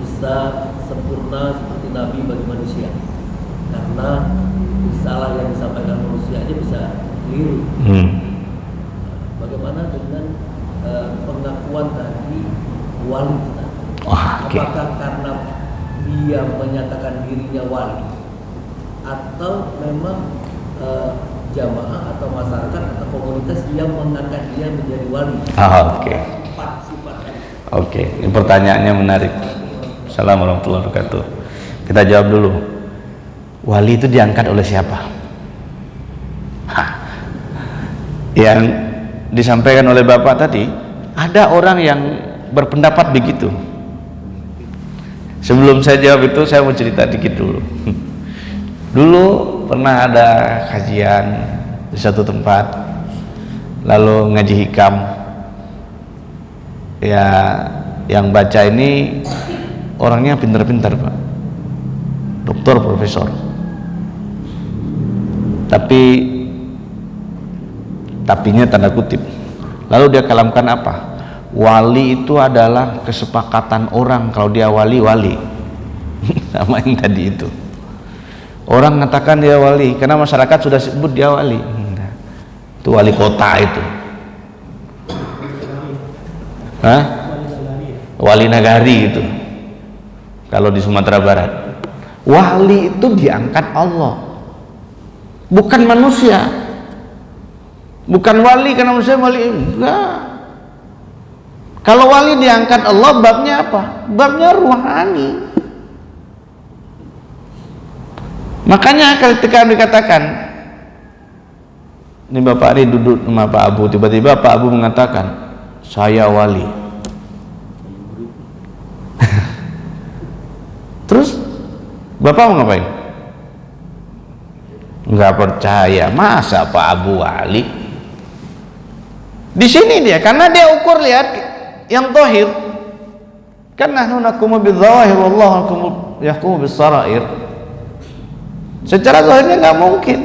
Speaker 4: bisa sempurna seperti Nabi bagi manusia, karena salah yang disampaikan manusia aja bisa keliru. Bagaimana dengan pengakuan tadi wali kita? Apakah karena dia menyatakan dirinya wali, atau memang jamaah atau masyarakat atau komunitas yang mengangkat dia menjadi wali?
Speaker 3: Oke, ini pertanyaannya menarik. Assalamualaikum warahmatullahi wabarakatuh. Kita jawab dulu. Wali itu diangkat oleh siapa? Yang disampaikan oleh Bapak tadi, ada orang yang berpendapat begitu. Sebelum saya jawab itu, saya mau cerita dikit dulu. Dulu pernah ada kajian di satu tempat, lalu ngaji hikam. Ya, yang baca ini orangnya pintar-pintar, Pak, doktor, profesor. Tapinya tanda kutip. Lalu dia kalamkan apa? Wali itu adalah kesepakatan orang kalau dia wali. Sama yang tadi itu. Orang mengatakan dia wali karena masyarakat sudah sebut dia wali. Itu wali kota itu. Hah? Wali nagari itu. Kalau di Sumatera Barat. Wali itu diangkat Allah. Bukan manusia. Bukan wali karena manusia wali. Enggak. Kalau wali diangkat Allah, babnya apa? Babnya ruhani. Makanya ketika dikatakan, ini Bapak Ari duduk sama Pak Abu, tiba-tiba Pak Abu mengatakan, saya wali. Terus Bapak mau ngapain? Enggak percaya, masa Pak Abu wali? Di sini dia, karena dia ukur, lihat yang zahir. Kan nahnu nakumu bidzawahir wallahu yahkumu bis-sarair. Secara zahirnya nggak mungkin.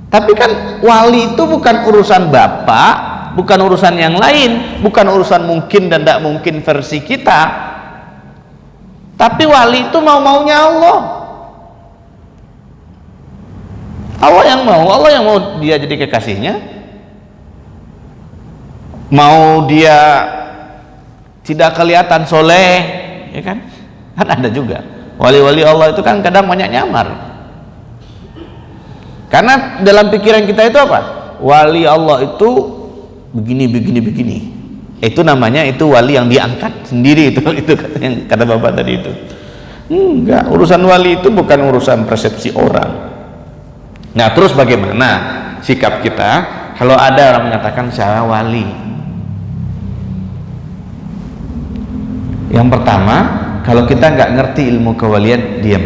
Speaker 3: Tapi kan wali itu bukan urusan bapak, bukan urusan yang lain, bukan urusan mungkin dan tidak mungkin versi kita. Tapi wali itu mau-maunya Allah. Allah yang mau dia jadi kekasihnya. Mau dia tidak kelihatan soleh, ya kan? Kan ada juga wali-wali Allah itu kan kadang banyak nyamar. Karena dalam pikiran kita itu apa? Wali Allah itu begini. Itu namanya itu wali yang diangkat sendiri itu yang kata Bapak tadi itu. Enggak, urusan wali itu bukan urusan persepsi orang. Nah, terus bagaimana sikap kita kalau ada orang mengatakan saya wali? Yang pertama, kalau kita nggak ngerti ilmu kewalian, diam.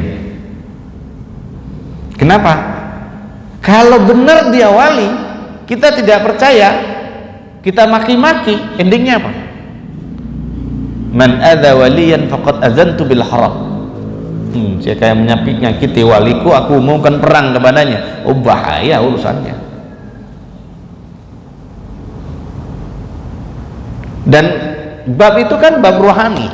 Speaker 3: Kenapa? Kalau benar dia wali, kita tidak percaya, kita maki-maki, endingnya apa? Man adza waliyan faqad azantu bil haram. Siapa yang menyakiti waliku, aku umumkan perang kepadanya. Oh, bahaya urusannya. Dan bab itu kan bab rohani.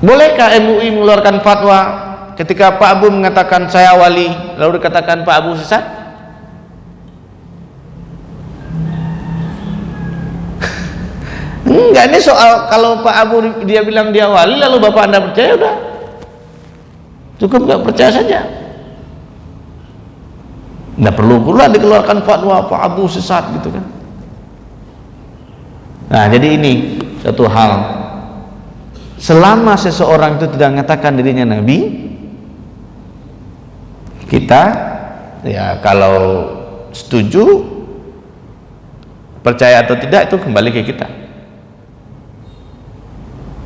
Speaker 3: Bolehkah MUI mengeluarkan fatwa ketika Pak Abu mengatakan saya wali, lalu dikatakan Pak Abu sesat? Enggak, ini soal kalau Pak Abu dia bilang dia wali lalu Bapak Anda percaya, udah cukup nggak percaya saja. Nggak perlu pula dikeluarkan fatwa Pak Abu sesat gitu kan. Nah, jadi ini satu hal, selama seseorang itu tidak mengatakan dirinya nabi, kita ya kalau setuju, percaya atau tidak itu kembali ke kita.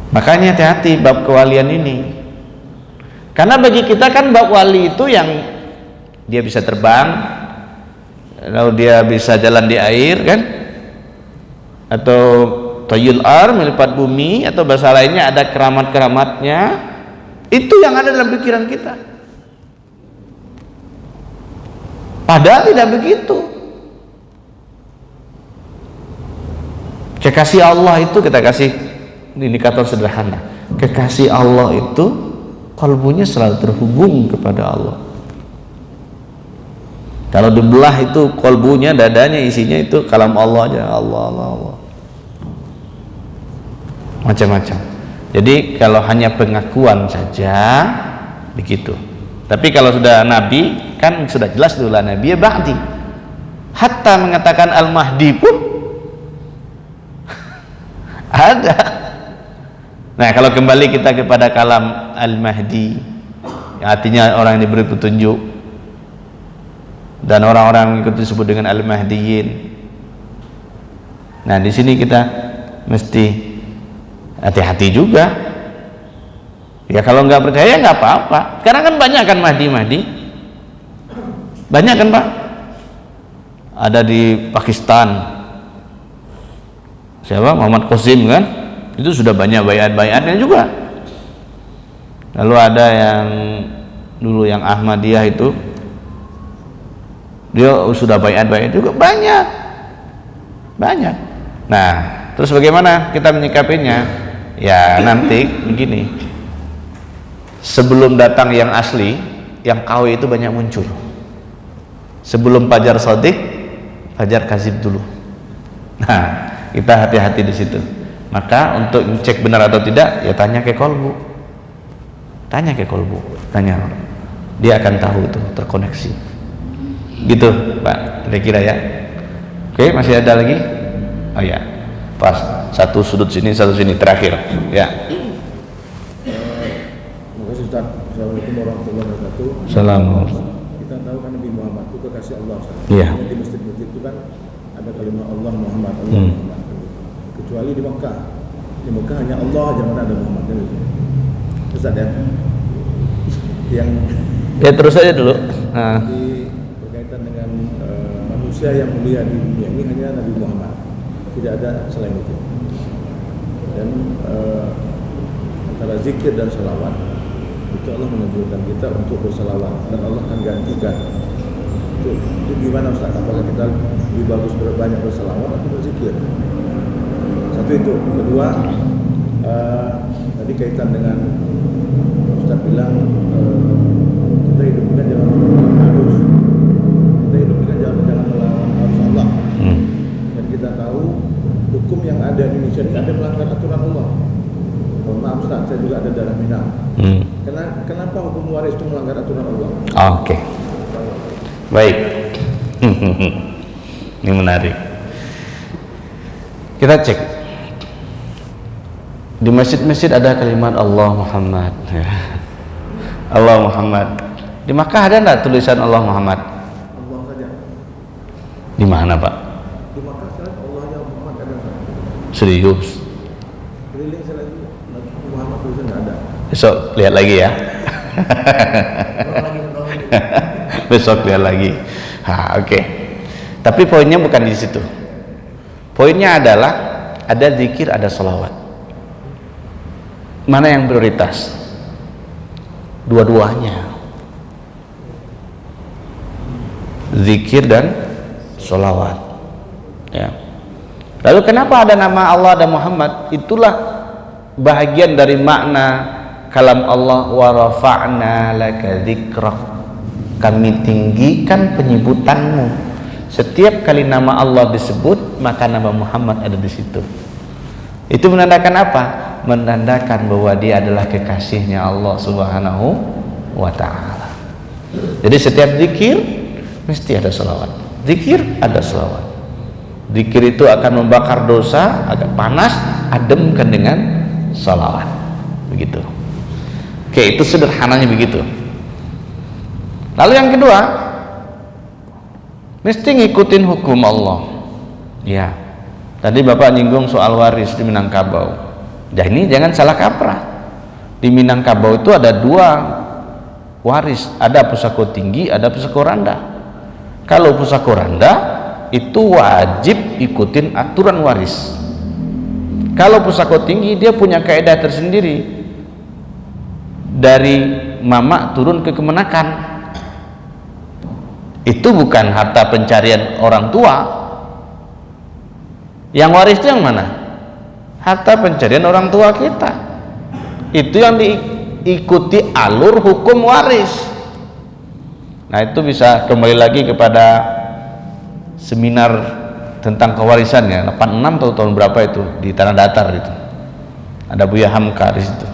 Speaker 3: Makanya hati-hati bab kewalian ini, karena bagi kita kan bab wali itu yang dia bisa terbang, lalu dia bisa jalan di air kan, atau toyul ar, melipat bumi, atau bahasa lainnya ada keramat-keramatnya. Itu yang ada dalam pikiran kita, padahal tidak begitu. Kekasih Allah itu, kita kasih indikator sederhana, kekasih Allah itu kalbunya selalu terhubung kepada Allah. Kalau dibelah itu kalbunya, dadanya isinya itu kalam Allah aja, Allah. Macam-macam. Jadi kalau hanya pengakuan saja begitu. Tapi kalau sudah nabi kan sudah jelas dulu nabi ya ba'di. Hatta mengatakan al-mahdi pun ada. Nah, kalau kembali kita kepada kalam al-mahdi, artinya orang yang diberi petunjuk, dan orang-orang yang disebut dengan al-mahdiyin, Nah, di sini kita mesti hati-hati juga. Ya kalau nggak percaya nggak apa-apa. Karena kan banyak kan Mahdi. Banyak kan Pak? Ada di Pakistan. Siapa? Muhammad Qasim kan? Itu sudah banyak bayat-bayatnya juga. Lalu ada yang dulu yang Ahmadiyah itu, dia sudah bayat-bayat juga banyak. Nah, terus bagaimana kita menyikapinya? Ya nanti begini, sebelum datang yang asli, yang KW itu banyak muncul. Sebelum Fajar Shadiq, Fajar Kazib dulu. Nah, kita hati-hati di situ. Maka untuk cek benar atau tidak, ya tanya ke kolbu. Tanya, dia akan tahu itu terkoneksi. Gitu Pak, kira-kira ya. Oke, masih ada lagi? Oh ya, pas satu sudut sini, satu sini, terakhir ya.
Speaker 5: Terima kasih Ustaz. Assalamualaikum warahmatullahi wabarakatuh.
Speaker 3: Assalamualaikum.
Speaker 5: Kita tahu kan Nabi Muhammad itu kekasih Allah.
Speaker 3: Iya.
Speaker 5: Di masjid-masjid itu kan ada kalimat Allah Muhammad, Muhammad. Kecuali di Mekah. Di Mekah hanya Allah, jangan ada Muhammad kan itu. Ustaz ya. Yang
Speaker 3: Ya terus aja dulu. Nah.
Speaker 5: Berkaitan dengan manusia yang mulia di dunia ini hanya Nabi Muhammad. Tidak ada selain itu. Dan antara zikir dan salawat itu Allah menunjukkan kita untuk bersalawat dan Allah akan gantikan. Itu gimana Ustaz? Apakah kita lebih bagus berbanyak bersalawat atau berzikir? Satu itu. Kedua, tadi kaitan dengan Ustaz bilang kita hidup dengan jangan harus, kita hidup dengan jangan melawan harus Allah. Dan kita tahu hukum yang ada di Indonesia ini ada melanggar aturan Allah. Mohon maaf Ustaz, saya juga ada darah Minang. Kenapa hukum waris itu melanggar aturan Allah?
Speaker 3: Oke. Baik. Ini menarik. Kita cek. Di masjid-masjid ada kalimat Allah Muhammad. Allah Muhammad. Di Makkah ada enggak tulisan Allah Muhammad?
Speaker 5: Allah saja.
Speaker 3: Di mana Pak?
Speaker 5: Di Makkah saja Allahnya Muhammad ada.
Speaker 3: Serius?
Speaker 5: Keliling saya lagi Muhammad tulisan nggak ada.
Speaker 3: Besok lihat lagi ya. Besok lihat lagi. Oke. Tapi poinnya bukan di situ. Poinnya adalah ada zikir, ada sholawat. Mana yang prioritas? Dua-duanya. Zikir dan sholawat. Ya. Lalu kenapa ada nama Allah dan Muhammad? Itulah bahagian dari makna kalam Allah, wa rafa'na laka dzikrak. Kami tinggikan penyebutanmu. Setiap kali nama Allah disebut, maka nama Muhammad ada di situ. Itu menandakan apa? Menandakan bahwa dia adalah kekasihnya Allah Subhanahu wa ta'ala. Jadi setiap zikir mesti ada salawat. Zikir ada salawat. Zikir itu akan membakar dosa, agak panas, ademkan dengan salawat. Begitu. Oke, itu sederhananya begitu. Lalu yang kedua, mesti ngikutin hukum Allah. Ya. Tadi Bapak nyinggung soal waris di Minangkabau. Nah, ini jangan salah kaprah. Di Minangkabau itu ada dua waris, ada pusako tinggi, ada pusako rendah. Kalau pusako rendah itu wajib ikutin aturan waris. Kalau pusako tinggi dia punya kaidah tersendiri. Dari mama turun ke kemenakan. Itu bukan harta pencarian orang tua. Yang waris itu yang mana? Harta pencarian orang tua kita. Itu yang diikuti alur hukum waris. Nah, itu bisa kembali lagi kepada seminar tentang kewarisannya 86 atau tahun berapa itu di Tanah Datar itu. Ada Buya Hamka di situ.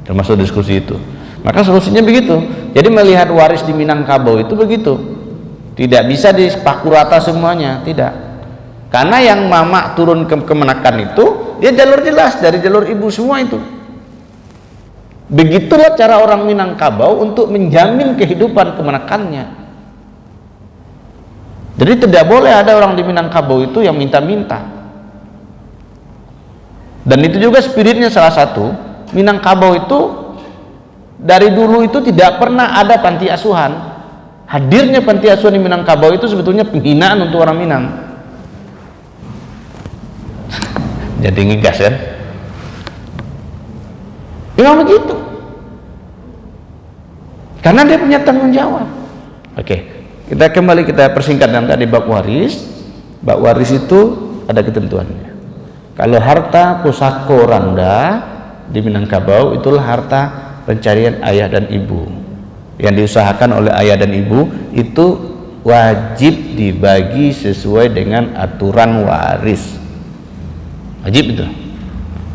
Speaker 3: Termasuk diskusi itu. Maka solusinya begitu. Jadi melihat waris di Minangkabau itu begitu. Tidak bisa dipaku rata semuanya, tidak. Karena yang mama turun ke kemenakan itu dia jalur jelas dari jalur ibu semua itu. Begitulah cara orang Minangkabau untuk menjamin kehidupan kemenakannya. Jadi tidak boleh ada orang di Minangkabau itu yang minta-minta. Dan itu juga spiritnya salah satu. Minangkabau itu dari dulu itu tidak pernah ada panti asuhan. Hadirnya panti asuhan di Minangkabau itu sebetulnya penghinaan untuk orang Minang. Jadi ngegas kan? Memang begitu. Karena dia punya tanggung jawab. Oke, kita kembali kita persingkat yang tadi bab waris. Bab waris itu ada ketentuannya. Kalau harta pusako randa di Minangkabau itulah harta pencarian ayah dan ibu. Yang diusahakan oleh ayah dan ibu itu wajib dibagi sesuai dengan aturan waris. Wajib itu.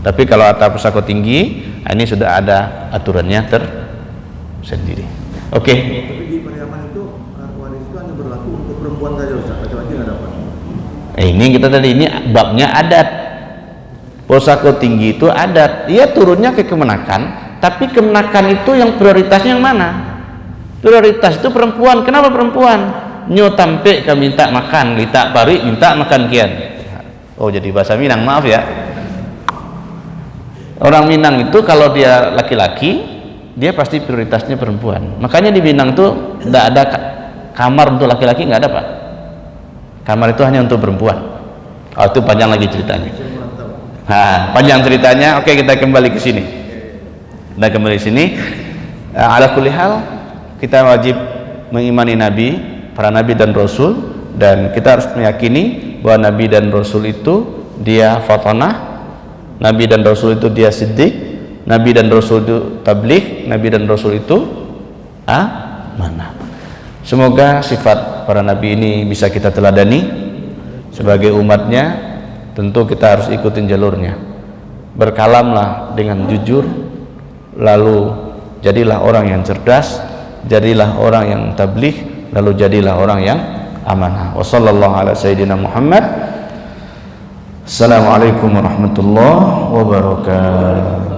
Speaker 3: Tapi kalau harta pusako tinggi, ini sudah ada aturannya tersendiri. Oke.
Speaker 5: Tapi di Pariaman itu waris itu hanya berlaku untuk perempuan saja, Ustaz. Laki-laki nggak dapat.
Speaker 3: Ini kita tadi ini babnya adat. Pusako tinggi itu adat. Ia turunnya ke kemenakan, tapi kemenakan itu yang prioritasnya yang mana? Prioritas itu perempuan. Kenapa perempuan? Nyo tampe ka minta makan, lita pari minta makan kian. Oh, jadi bahasa Minang, maaf ya. Orang Minang itu kalau dia laki-laki, dia pasti prioritasnya perempuan. Makanya di Minang tuh tidak ada kamar untuk laki-laki, nggak ada, Pak. Kamar itu hanya untuk perempuan. Oh, itu panjang lagi ceritanya. Nah, panjang ceritanya. Oke, kita kembali ke sini. Kita kembali ke sini. Ala kulli hal, kita wajib mengimani Nabi, para Nabi dan Rasul, dan kita harus meyakini bahwa Nabi dan Rasul itu dia fatanah, Nabi dan Rasul itu dia siddiq, Nabi dan Rasul itu tabligh, Nabi dan Rasul itu amanah. Semoga sifat para Nabi ini bisa kita teladani sebagai umatnya. Tentu kita harus ikutin jalurnya. Berkalamlah dengan jujur, lalu jadilah orang yang cerdas, jadilah orang yang tabligh, lalu jadilah orang yang amanah. Wassallallahu ala sayyidina Muhammad. Assalamualaikum warahmatullahi wabarakatuh.